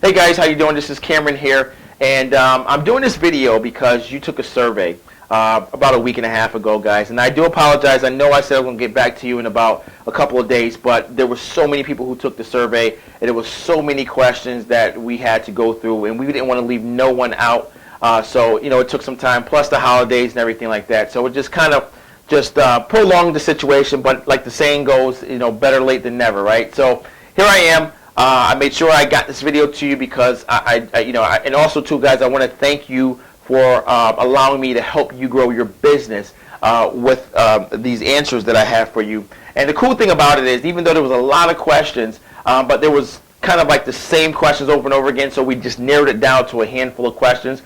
Hey guys, how you doing? This is Cameron here, and I'm doing this video because you took a survey about a week and a half ago, guys, and I do apologize. I know I said I'm going to get back to you in about a couple of days, but there were so many people who took the survey, and there was so many questions that we had to go through, and we didn't want to leave no one out. So, you know, it took some time, plus the holidays and everything like that. So it just kind of prolonged the situation, but like the saying goes, you know, better late than never, right? So here I am. I made sure I got this video to you because and also too, guys, I want to thank you for allowing me to help you grow your business with these answers that I have for you. And the cool thing about it is, even though there was a lot of questions, but there was kind of like the same questions over and over again, so we just narrowed it down to a handful of questions.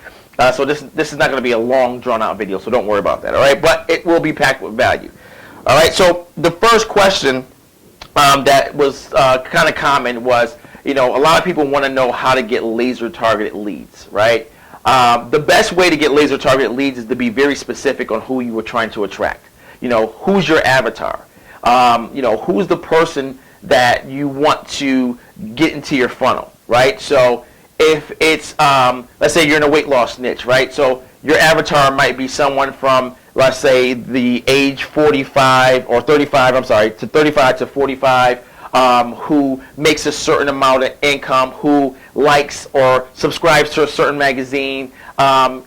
So this is not going to be a long, drawn-out video, so don't worry about that, all right? But it will be packed with value. All right, so the first question that was kind of common was, you know, a lot of people want to know how to get laser-targeted leads, right? The best way to get laser-targeted leads is to be very specific on who you were trying to attract. You know, who's your avatar? You know, who's the person that you want to get into your funnel, right? So if it's, let's say you're in a weight loss niche, right? So your avatar might be someone from, let's say, the age 45 or 35, I'm sorry, to 35 to 45, who makes a certain amount of income, who likes or subscribes to a certain magazine,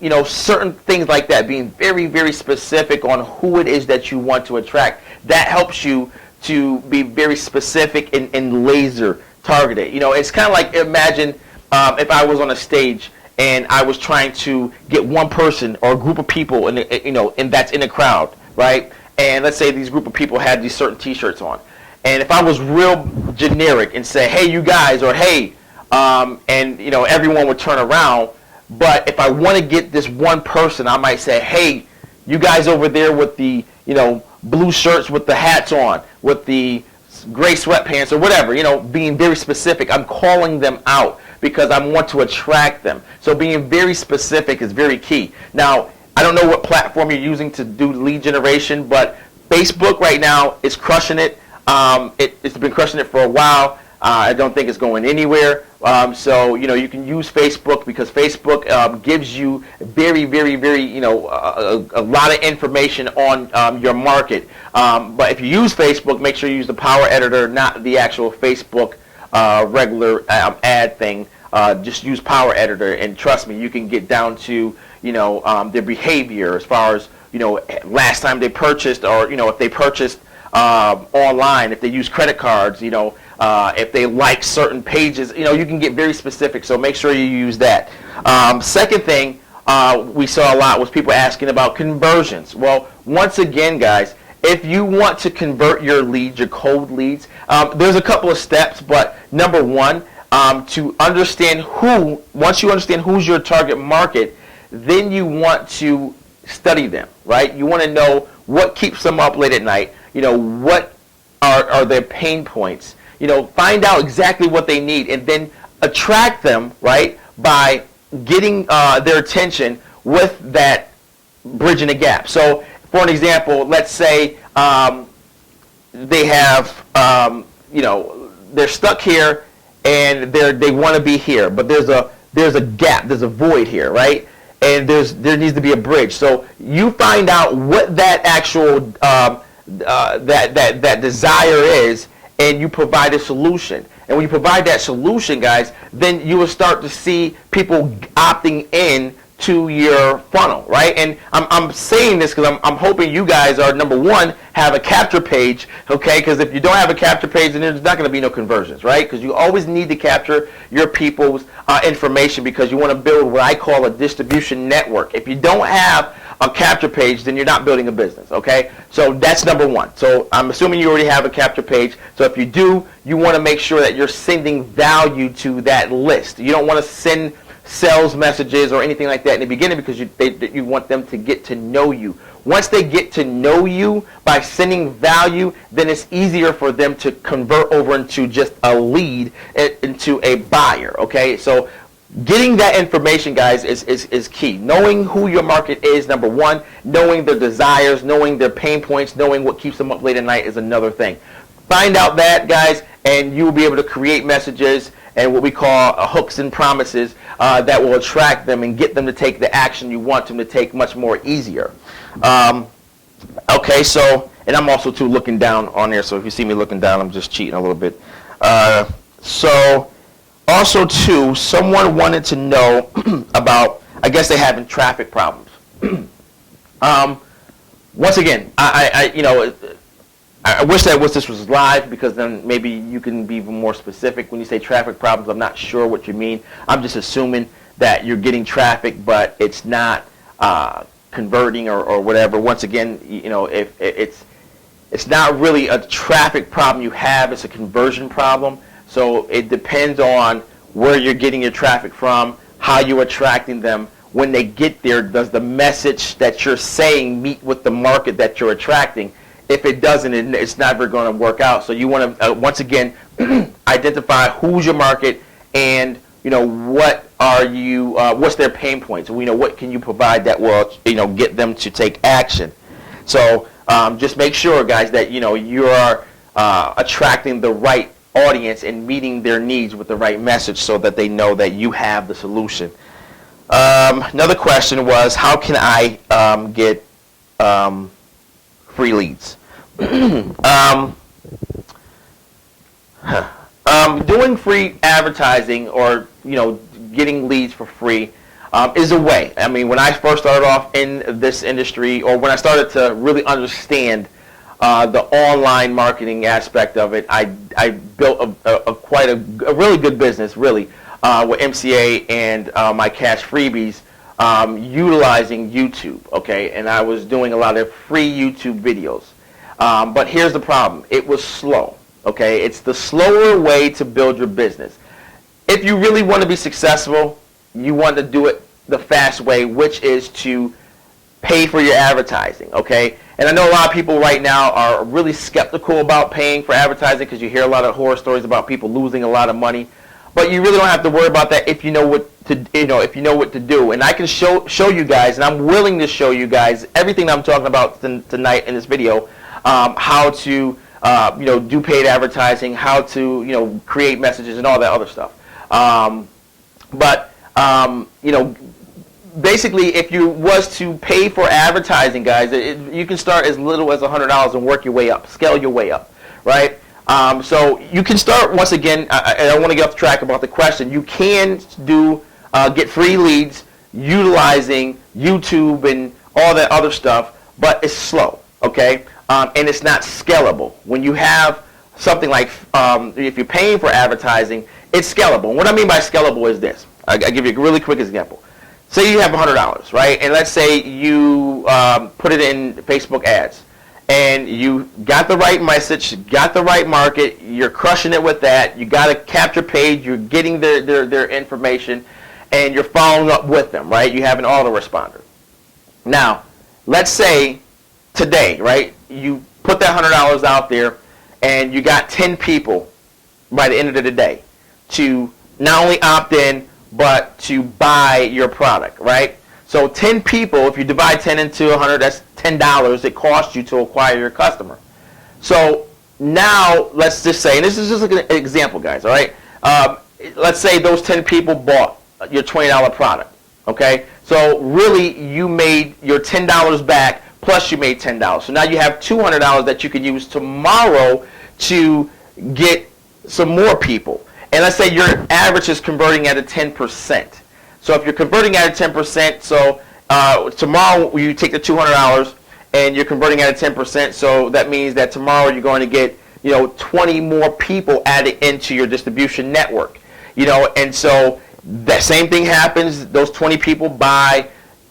you know, certain things like that, being very, very specific on who it is that you want to attract. That helps you to be very specific and laser targeted. You know, it's kind of like, imagine if I was on a stage and I was trying to get one person or a group of people, and that's in a crowd, right? And let's say these group of people had these certain T-shirts on, and if I was real generic and say, "Hey, you guys," or "Hey," and you know, everyone would turn around. But if I want to get this one person, I might say, "Hey, you guys over there with the, you know, blue shirts with the hats on, with the gray sweatpants," or whatever. You know, being very specific. I'm calling them out because I want to attract them. So being very specific is very key. Now, I don't know what platform you're using to do lead generation, but Facebook right now is crushing it. It's been crushing it for a while. I don't think it's going anywhere. So, you know, you can use Facebook because Facebook gives you very, very, very, you know, a lot of information on your market. But if you use Facebook, make sure you use the Power Editor, not the actual Facebook regular ad thing. Just use Power Editor, and trust me, you can get down to, you know, their behavior as far as, you know, last time they purchased, or, you know, if they purchased online, if they use credit cards, you know, if they like certain pages, you know, you can get very specific. So make sure you use that. Second thing we saw a lot was people asking about conversions. Well, once again, guys, if you want to convert your leads, your cold leads, there's a couple of steps, but number one, to understand once you understand who's your target market, then you want to study them, right? You want to know what keeps them up late at night, you know, what are their pain points, you know, find out exactly what they need, and then attract them, right, by getting their attention with that bridging the gap. So, for an example, let's say they have, you know, they're stuck here and they want to be here, but there's a gap, there's a void here, right? And there needs to be a bridge. So you find out what that actual that desire is, and you provide a solution. And when you provide that solution, guys, then you will start to see people opting in to your funnel, right? And I'm saying this because I'm hoping you guys are, number one, have a capture page, okay? Because if you don't have a capture page, then there's not going to be no conversions, right? Because you always need to capture your people's information, because you want to build what I call a distribution network. If you don't have a capture page, then you're not building a business, okay? So that's number one. So I'm assuming you already have a capture page. So if you do, you want to make sure that you're sending value to that list. You don't want to send sales messages or anything like that in the beginning, because you want them to get to know you. Once they get to know you by sending value, then it's easier for them to convert over into just a lead, into a buyer, okay? So getting that information, guys, is key. Knowing who your market is, number one. Knowing their desires, knowing their pain points, knowing what keeps them up late at night is another thing. Find out that, guys, and you will be able to create messages and what we call hooks and promises that will attract them and get them to take the action you want them to take much more easier. Okay, so, and I'm also too looking down on there, so if you see me looking down, I'm just cheating a little bit. So also too, someone wanted to know about, I guess they're having traffic problems. Once again, I wish that this was live, because then maybe you can be even more specific. When you say traffic problems, I'm not sure what you mean. I'm just assuming that you're getting traffic, but it's not converting or whatever. Once again, if it's not really a traffic problem you have, it's a conversion problem. So it depends on where you're getting your traffic from, how you're attracting them. When they get there, does the message that you're saying meet with the market that you're attracting? If it doesn't, it's never going to work out. So you want to, once again, identify who's your market, and what are you, what's their pain points? What can you provide that will get them to take action? So just make sure, guys, that you are attracting the right audience and meeting their needs with the right message, so that they know that you have the solution. Another question was, how can I get free leads? Doing free advertising, or getting leads for free, is a way. I mean, when I first started off in this industry, or when I started to really understand the online marketing aspect of it, I built quite a really good business, really, with MCA and my cash freebies, utilizing YouTube. Okay, and I was doing a lot of free YouTube videos. But here's the problem: it was slow. Okay, it's the slower way to build your business. If you really want to be successful, you want to do it the fast way, which is to pay for your advertising. Okay, and I know a lot of people right now are really skeptical about paying for advertising, because you hear a lot of horror stories about people losing a lot of money. But you really don't have to worry about that if you know what to if you know what to do. And I can show you guys, and I'm willing to show you guys everything I'm talking about tonight in this video, how to do paid advertising, how to create messages and all that other stuff. Basically, if you was to pay for advertising, guys, you can start as little as $100 and work your way up, scale your way up, right? So you can start, once again, I don't want to get off track about the question. You can get free leads utilizing YouTube and all that other stuff, but it's slow, okay? And it's not scalable. When you have something like, if you're paying for advertising, it's scalable. And what I mean by scalable is this. I'll give you a really quick example. Say you have $100, right? And let's say you put it in Facebook ads, and you got the right message, got the right market, you're crushing it with that, you got a capture page, you're getting their information, and you're following up with them, right? You have an autoresponder. Now, let's say today, right, you put that $100 out there, and you got 10 people by the end of the day to not only opt in, but to buy your product, right? So 10 people, if you divide 10 into 100, that's $10 it costs you to acquire your customer. So now, let's just say, and this is just like an example, guys, all right? Let's say those 10 people bought your $20 product, okay? So really, you made your $10 back, plus you made $10. So now you have $200 that you can use tomorrow to get some more people. And let's say your average is converting at a 10%. So if you're converting at a 10%, so tomorrow you take the $200 and you're converting at a 10%, so that means that tomorrow you're going to get 20 more people added into your distribution network. And so that same thing happens. Those 20 people buy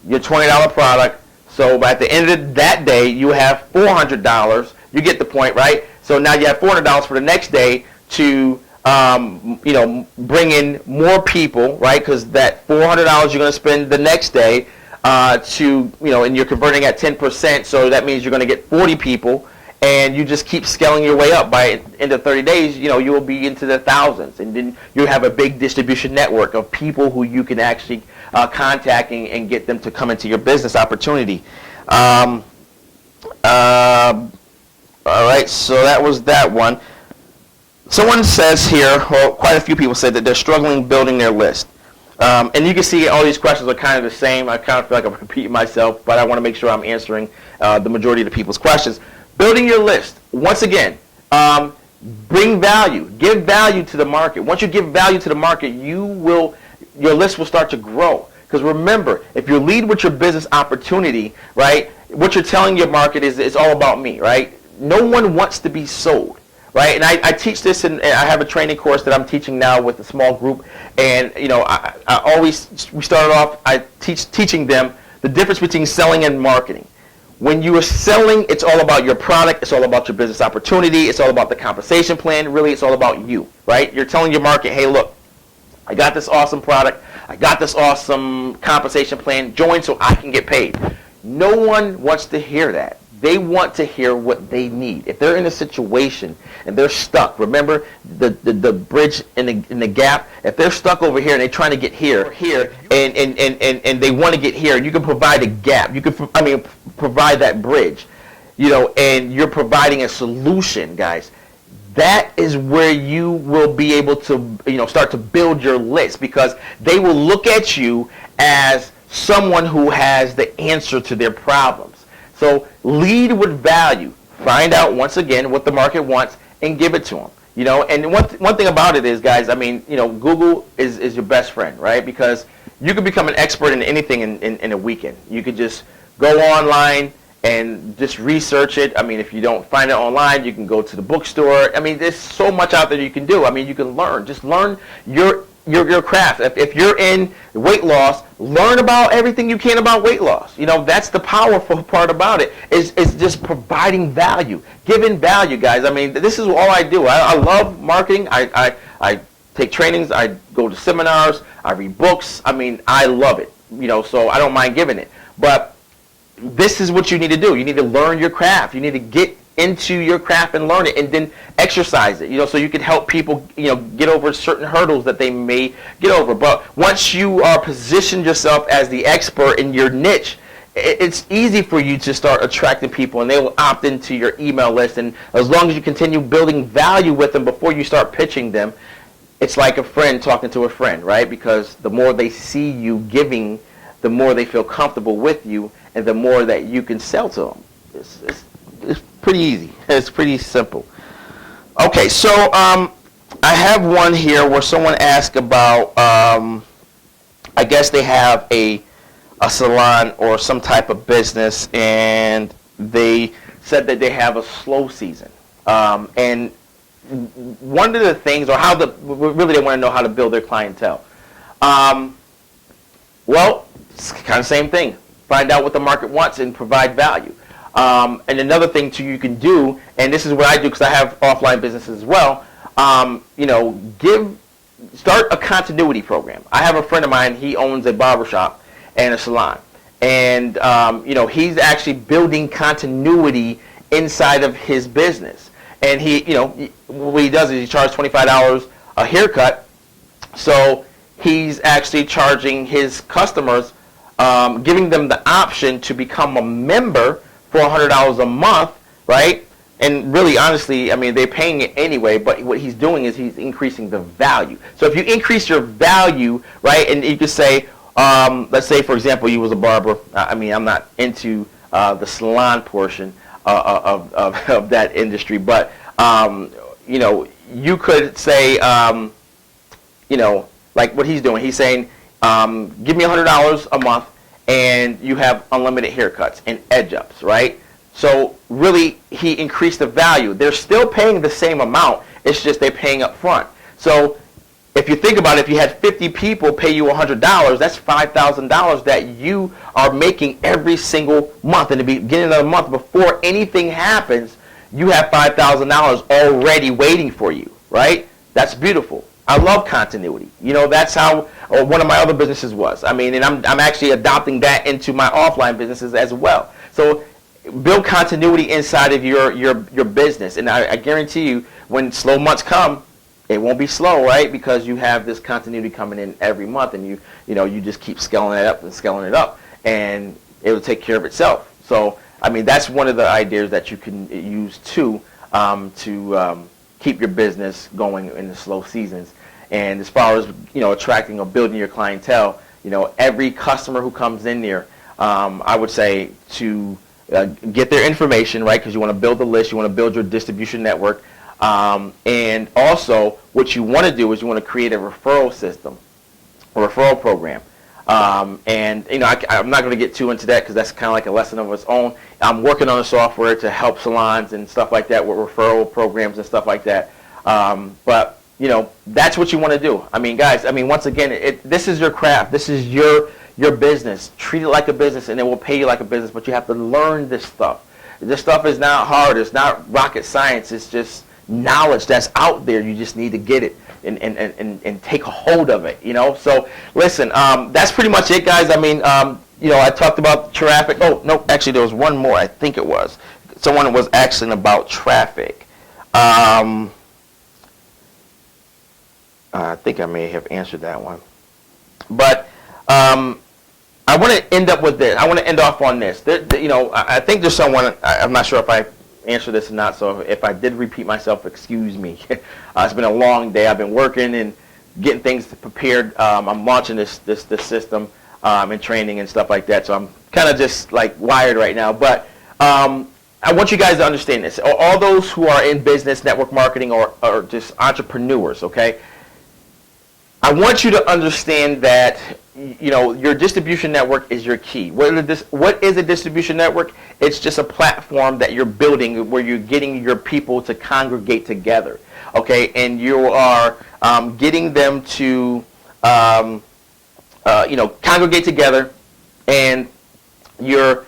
your $20 product. So by the end of that day, you have $400. You get the point, right? So now you have $400 for the next day to bring in more people, right? Because that $400 you're going to spend the next day and you're converting at 10%, so that means you're going to get 40 people, and you just keep scaling your way up. By end of 30 days, you will be into the thousands, and then you have a big distribution network of people who you can actually contact and get them to come into your business opportunity. All right, so that was that one. Someone says here, or quite a few people said that they're struggling building their list. And you can see all these questions are kind of the same. I kind of feel like I'm repeating myself, but I want to make sure I'm answering the majority of the people's questions. Building your list. Once again, bring value. Give value to the market. Once you give value to the market, your list will start to grow. Because remember, if you lead with your business opportunity, right, what you're telling your market is it's all about me, right? No one wants to be sold, right? And I teach this, and I have a training course that I'm teaching now with a small group. And, you know, we started off, teaching them the difference between selling and marketing. When you are selling, it's all about your product. It's all about your business opportunity. It's all about the compensation plan. Really, it's all about you, right? You're telling your market, hey, look, I got this awesome product. I got this awesome compensation plan. Join so I can get paid. No one wants to hear that. They want to hear what they need. If they're in a situation and they're stuck, remember the bridge in the gap. If they're stuck over here and they're trying to get here, and they want to get here, you can provide a gap. You can, provide that bridge, you know, and you're providing a solution, guys. That is where you will be able to, you know, start to build your list, because they will look at you as someone who has the answer to their problems. So lead with value. Find out, once again, what the market wants and give it to them. You know, and one thing about it is, guys, I mean, you know, Google is your best friend, right? Because you can become an expert in anything in a weekend. You could just go online and just research it. I mean, if you don't find it online, you can go to the bookstore. I mean, there's so much out there you can do. I mean, you can learn. Just learn your craft. If you're in weight loss, learn about everything you can about weight loss. You know, that's the powerful part about it, is just providing value, giving value, guys. I mean, this is all I do. I love marketing. I take trainings. I go to seminars. I read books. I mean, I love it. You know, so I don't mind giving it. But this is what you need to do. You need to learn your craft. You need to get into your craft and learn it, and then exercise it, you know, so you can help people, you know, get over certain hurdles that they may get over. But once you are positioned yourself as the expert in your niche, it's easy for you to start attracting people, and they will opt into your email list. And as long as you continue building value with them before you start pitching them, it's like a friend talking to a friend, right? Because the more they see you giving, the more they feel comfortable with you, and the more that you can sell to them. It's pretty easy. It's pretty simple. Okay, so I have one here where someone asked about, I guess they have a salon or some type of business, and they said that they have a slow season. And one of the things, or really they want to know how to build their clientele. Well, it's kind of the same thing. Find out what the market wants and provide value. And another thing too you can do, and this is what I do because I have offline businesses as well, you know, start a continuity program. I have a friend of mine, he owns a barbershop and a salon. And, you know, he's actually building continuity inside of his business. And he, you know, what he does is he charges $25 a haircut. So he's actually charging his customers, giving them the option to become a member for $100 a month, right? And really, honestly, I mean, they're paying it anyway, but what he's doing is he's increasing the value. So if you increase your value, right, and you could say, let's say, for example, you was a barber. I mean, I'm not into the salon portion of that industry, but, you know, you could say, you know, like what he's doing. He's saying, give me $100 a month, and you have unlimited haircuts and edge-ups, right? So really, he increased the value. They're still paying the same amount. It's just they're paying up front. So if you think about it, if you had 50 people pay you $100, that's $5,000 that you are making every single month. In the beginning of the month, before anything happens, you have $5,000 already waiting for you, right? That's beautiful. I love continuity. You know, that's how one of my other businesses was. I mean, and I'm actually adopting that into my offline businesses as well. So build continuity inside of your business. And I guarantee you, when slow months come, it won't be slow, right? Because you have this continuity coming in every month, and you know, you just keep scaling it up and scaling it up, and it will take care of itself. So, I mean, that's one of the ideas that you can use too, to keep your business going in the slow seasons. And as far as, attracting or building your clientele, every customer who comes in there, I would say to get their information, right? Because you want to build the list, you want to build your distribution network. And also what you want to do is you want to create a referral system, a referral program. And I'm not going to get too into that because that's kind of like a lesson of its own. I'm working on a software to help salons and stuff like that with referral programs and stuff like that. But that's what you want to do. I mean, guys, once again, this is your craft. This is your business. Treat it like a business, and it will pay you like a business. But you have to learn this stuff. This stuff is not hard. It's not rocket science. It's just knowledge that's out there. You just need to get it and take a hold of it. So listen, that's pretty much it, guys. I talked about traffic. Oh no, actually there was one more. I think it was someone was asking about traffic. I think I may have answered that one, but I want to end up with this. I want to end off on this. I think there's someone. I'm not sure if I answered this or not. So if I did repeat myself, excuse me. It's been a long day. I've been working and getting things prepared. I'm launching this system and training and stuff like that. So I'm kind of just like wired right now. But I want you guys to understand this. All those who are in business, network marketing, or just entrepreneurs, okay? I want you to understand that your distribution network is your key. What is a distribution network? It's just a platform that you're building where you're getting your people to congregate together, okay? And you are getting them to congregate together, and you're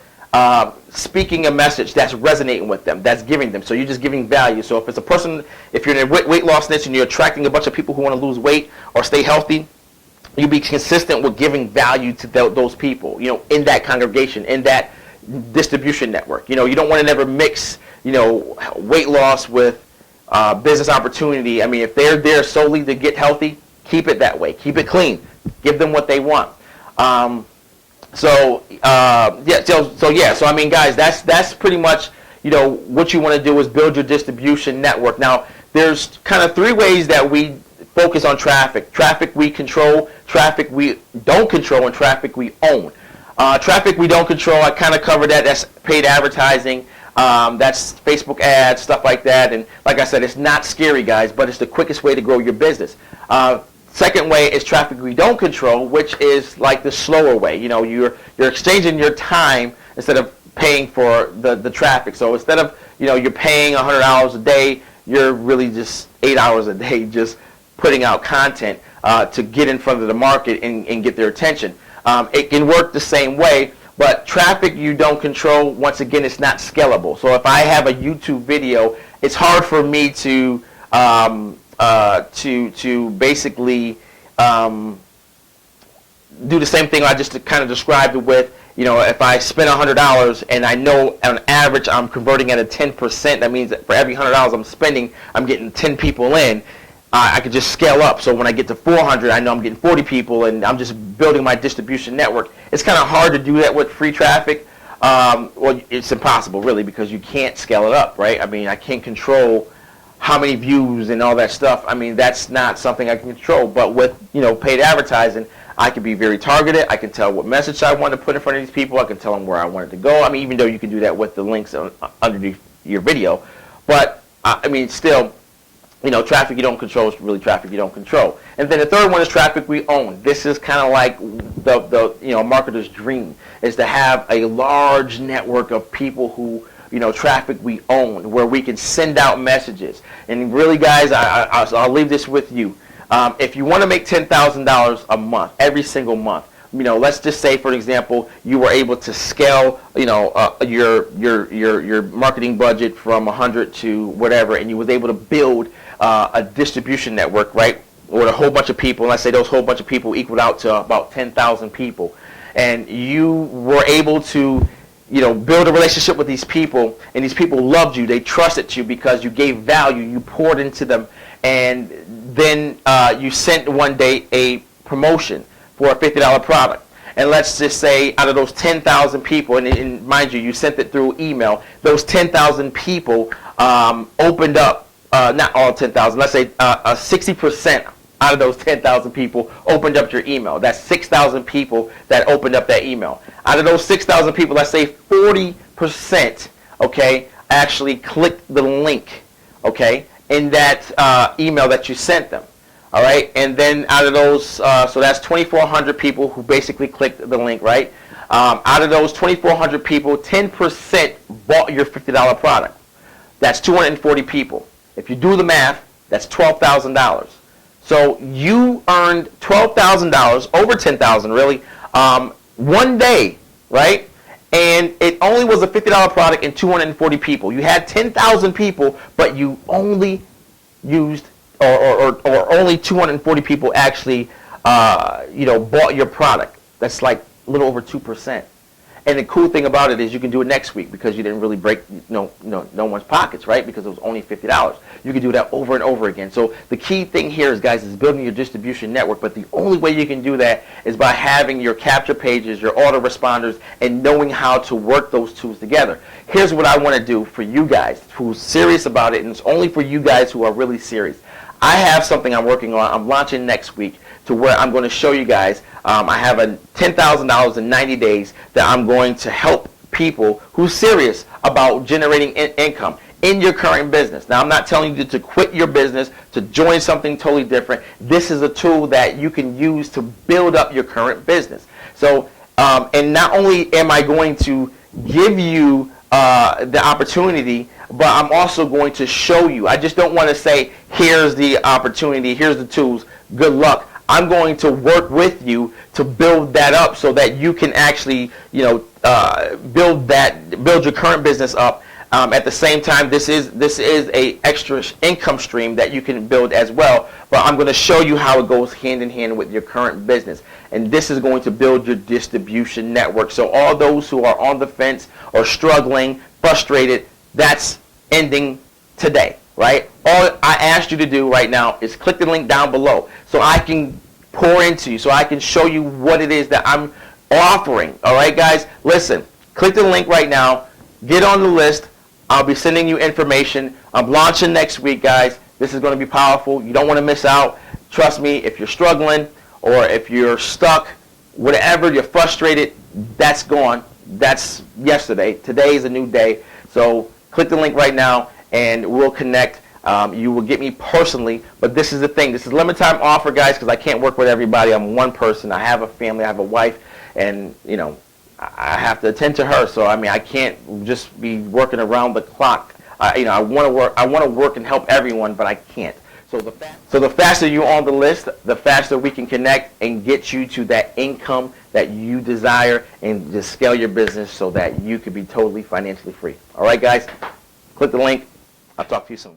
speaking a message that's resonating with them, that's giving them. So you're just giving value. So if it's a person, if you're in a weight loss niche and you're attracting a bunch of people who want to lose weight or stay healthy, you be consistent with giving value to those people, in that congregation, in that distribution network. You don't want to never mix, weight loss with business opportunity. If they're there solely to get healthy, keep it that way. Keep it clean. Give them what they want. So guys, that's pretty much, what you want to do is build your distribution network. Now, there's kind of three ways that we focus on traffic. Traffic we control, traffic we don't control, and traffic we own. Traffic we don't control, I kind of covered that. That's paid advertising. That's Facebook ads, stuff like that. And like I said, it's not scary, guys, but it's the quickest way to grow your business. Second way is traffic we don't control, which is like the slower way. You're exchanging your time instead of paying for the traffic. So instead of, you're paying $100 a day, you're really just 8 hours a day just putting out content to get in front of the market and get their attention. It can work the same way, but traffic you don't control, once again, it's not scalable. So if I have a YouTube video, it's hard for me to basically do the same thing I just kind of described it with. If I spend $100 and I know on average I'm converting at a 10%, that means that for every $100 I'm spending, I'm getting 10 people in. I could just scale up. So when I get to 400, I know I'm getting 40 people, and I'm just building my distribution network. It's kind of hard to do that with free traffic. Well, it's impossible, really, because you can't scale it up, right? I can't control how many views and all that stuff. That's not something I can control. But with, paid advertising, I can be very targeted. I can tell what message I want to put in front of these people. I can tell them where I want it to go. Even though you can do that with the links underneath your video. But, still, traffic you don't control is really traffic you don't control. And then the third one is traffic we own. This is kind of like the marketer's dream, is to have a large network of people who, traffic we own, where we can send out messages. And really, guys, I'll leave this with you. If you want to make $10,000 a month, every single month, let's just say, for example, you were able to scale, your marketing budget from 100 to whatever, and you was able to build a distribution network, right, with a whole bunch of people. And let's say those whole bunch of people equaled out to about 10,000 people, and you were able to, build a relationship with these people, and these people loved you. They trusted you because you gave value. You poured into them, and then you sent one day a promotion for a $50 product. And let's just say out of those 10,000 people, and mind you, you sent it through email, those 10,000 people opened up not all 10,000, let's say 60% out of those 10,000 people opened up your email. That's 6,000 people that opened up that email. Out of those 6,000 people, let's say 40%, okay, actually clicked the link, okay, in that email that you sent them. All right, and then out of those, so that's 2,400 people who basically clicked the link, right? Out of those 2,400 people, 10% bought your $50 product. That's 240 people. If you do the math, that's $12,000. So you earned $12,000, over $10,000 really, one day, right? And it only was a $50 product and 240 people. You had 10,000 people, but you only used, or only 240 people actually, bought your product. That's like a little over 2%. And the cool thing about it is you can do it next week because you didn't really break no one's pockets, right? Because it was only $50. You can do that over and over again. So the key thing here is, guys, is building your distribution network. But the only way you can do that is by having your capture pages, your autoresponders, and knowing how to work those tools together. Here's what I want to do for you guys who's serious about it, and it's only for you guys who are really serious. I have something I'm working on. I'm launching next week to where I'm going to show you guys. I have a $10,000 in 90 days that I'm going to help people who's serious about generating income in your current business. Now, I'm not telling you to quit your business, to join something totally different. This is a tool that you can use to build up your current business. So, and not only am I going to give you the opportunity, but I'm also going to show you. I just don't want to say, here's the opportunity, here's the tools, good luck. I'm going to work with you to build that up so that you can actually, build your current business up. At the same time, this is a extra income stream that you can build as well. But I'm going to show you how it goes hand in hand with your current business. And this is going to build your distribution network. So all those who are on the fence or struggling, frustrated, that's ending today, right? All I asked you to do right now is click the link down below so I can pour into you, so I can show you what it is that I'm offering. All right, guys, listen, click the link right now, get on the list. I'll be sending you information. I'm launching next week, guys. This is going to be powerful. You don't want to miss out. Trust me, if you're struggling or if you're stuck, whatever, you're frustrated, that's gone. That's yesterday. Today is a new day. So click the link right now and we'll connect. You will get me personally, but this is the thing. This is a limited time offer, guys, because I can't work with everybody. I'm one person. I have a family. I have a wife, and I have to attend to her. So I can't just be working around the clock. I want to work. I want to work and help everyone, but I can't. So the faster you're on the list, the faster we can connect and get you to that income that you desire and just scale your business so that you could be totally financially free. All right, guys, click the link. I'll talk to you soon.